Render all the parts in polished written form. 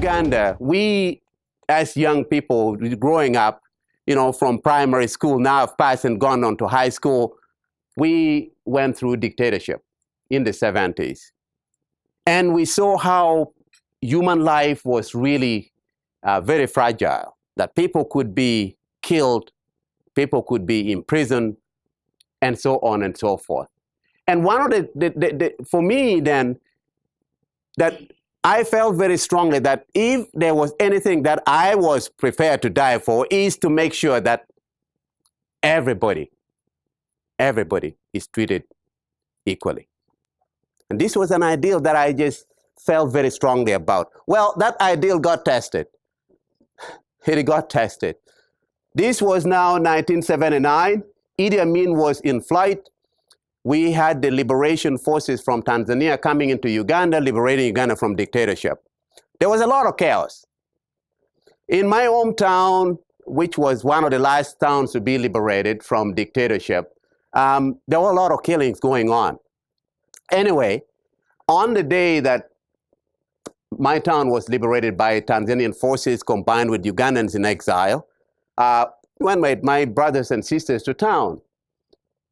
Uganda, we, as young people growing up, from primary school, now have passed and gone on to high school, we went through dictatorship in the 70s. And we saw how human life was really very fragile, that people could be killed, people could be imprisoned, and so on and so forth. And one of for me then, that I felt very strongly that if there was anything that I was prepared to die for, is to make sure that everybody is treated equally. And this was an ideal that I just felt very strongly about. Well, that ideal got tested. It got tested. This was now 1979. Idi Amin was in flight. We had the liberation forces from Tanzania coming into Uganda, liberating Uganda from dictatorship. There was a lot of chaos. In my hometown, which was one of the last towns to be liberated from dictatorship, there were a lot of killings going on. Anyway, on the day that my town was liberated by Tanzanian forces combined with Ugandans in exile, went with my brothers and sisters to town.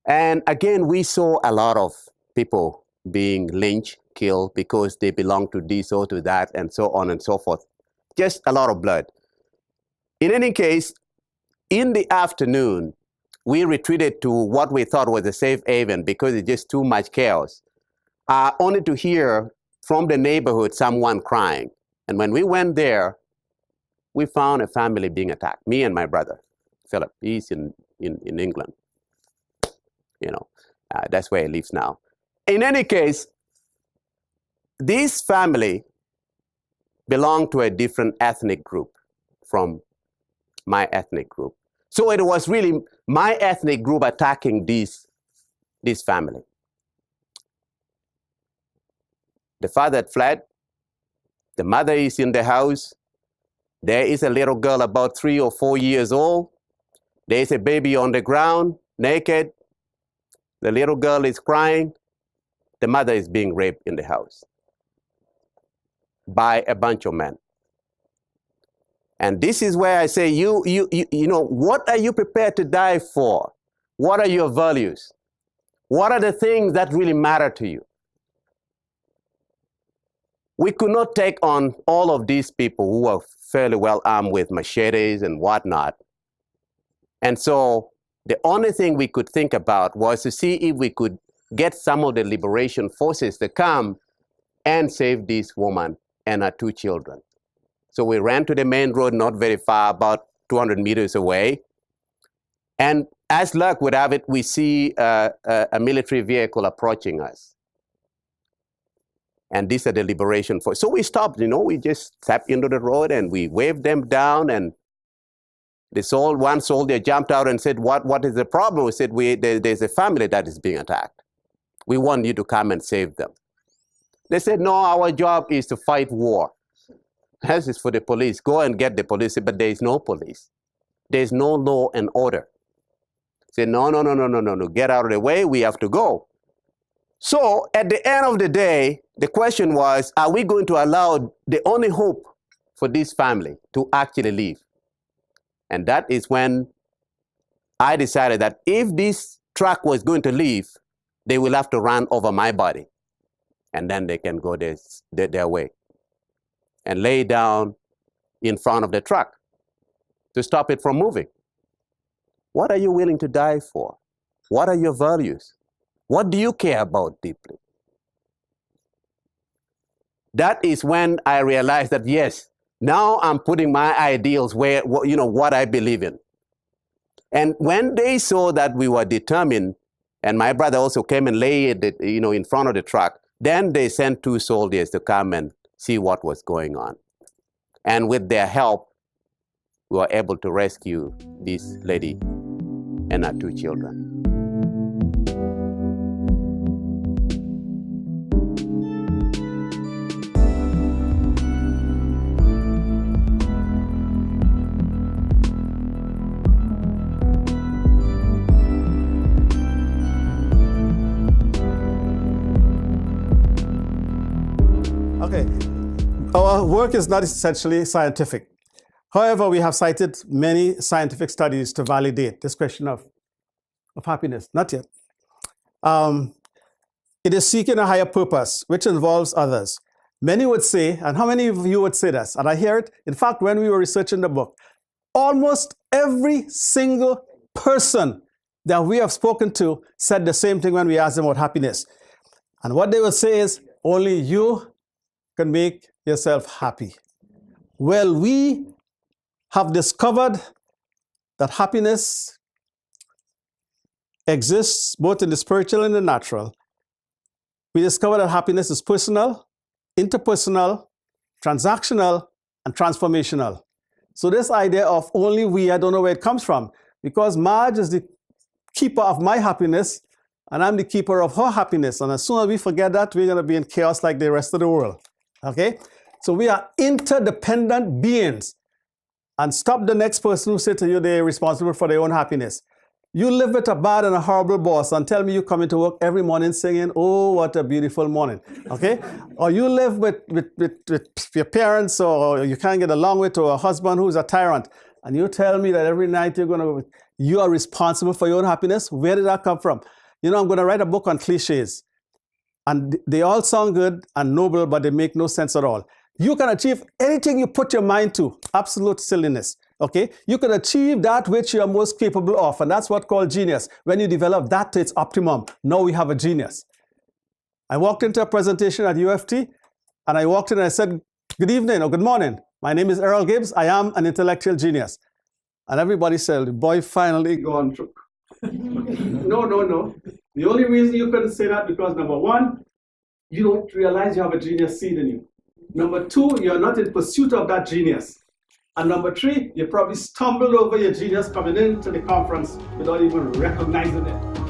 And again, we saw a lot of people being lynched, killed because they belong to this or to that, and so on and so forth. Just a lot of blood. In any case, in the afternoon, we retreated to what we thought was a safe haven because it's just too much chaos, only to hear from the neighborhood someone crying. And when we went there, we found a family being attacked, me and my brother, Philip. He's in England. That's where he lives now. In any case, this family belonged to a different ethnic group from my ethnic group. So it was really my ethnic group attacking this family. The father had fled. The mother is in the house. There is a little girl about 3 or 4 years old. There is a baby on the ground, naked. The little girl is crying. The mother is being raped in the house by a bunch of men. And this is where I say, what are you prepared to die for? What are your values? What are the things that really matter to you? We could not take on all of these people who were fairly well armed with machetes and whatnot. And so the only thing we could think about was to see if we could get some of the liberation forces to come and save this woman and her 2 children. So we ran to the main road, not very far, about 200 meters away. And as luck would have it, we see a military vehicle approaching us. And these are the liberation forces. So we stopped, we just stepped into the road and we waved them down, and one soldier jumped out and said, what is the problem? We said, there's a family that is being attacked. We want you to come and save them. They said, no, our job is to fight war. This is for the police. Go and get the police. But there is no police. There is no law and order. Say, no, get out of the way. We have to go. So at the end of the day, the question was, are we going to allow the only hope for this family to actually leave? And that is when I decided that if this truck was going to leave, they will have to run over my body. And then they can go their way and lay down in front of the truck to stop it from moving. What are you willing to die for? What are your values? What do you care about deeply? That is when I realized that, yes, now I'm putting my ideals where, what I believe in. And when they saw that we were determined, and my brother also came and laid it, in front of the truck, then they sent 2 soldiers to come and see what was going on. And with their help, we were able to rescue this lady and her 2 children. Okay, Our work is not essentially scientific. However, we have cited many scientific studies to validate this question of happiness. Not yet. It is seeking a higher purpose, which involves others. Many would say, and how many of you would say this? And I hear it. In fact, when we were researching the book, almost every single person that we have spoken to said the same thing when we asked them about happiness. And what they would say is, only you can make yourself happy. Well, we have discovered that happiness exists both in the spiritual and the natural. We discovered that happiness is personal, interpersonal, transactional, and transformational. So this idea of only we, I don't know where it comes from, because Marge is the keeper of my happiness, and I'm the keeper of her happiness. And as soon as we forget that, we're going to be in chaos like the rest of the world. Okay? So we are interdependent beings. And stop the next person who says to you they're responsible for their own happiness. You live with a bad and a horrible boss and tell me you come into work every morning singing, oh, what a beautiful morning, okay? Or you live with your parents or you can't get along with, or a husband who's a tyrant, and you tell me that every night you are responsible for your own happiness. Where did that come from? You know, I'm going to write a book on cliches, and they all sound good and noble, but they make no sense at all. You can achieve anything you put your mind to. Absolute silliness. Okay? You can achieve that which you are most capable of, and that's what's called genius. When you develop that to its optimum, now we have a genius. I walked into a presentation at UFT, and I walked in and I said, good evening or good morning. My name is Errol Gibbs. I am an intellectual genius. And everybody said, the boy finally gone through. No. The only reason you couldn't say that because, number one, you don't realize you have a genius seed in you. Number two, you're not in pursuit of that genius. And number three, you probably stumbled over your genius coming into the conference without even recognizing it.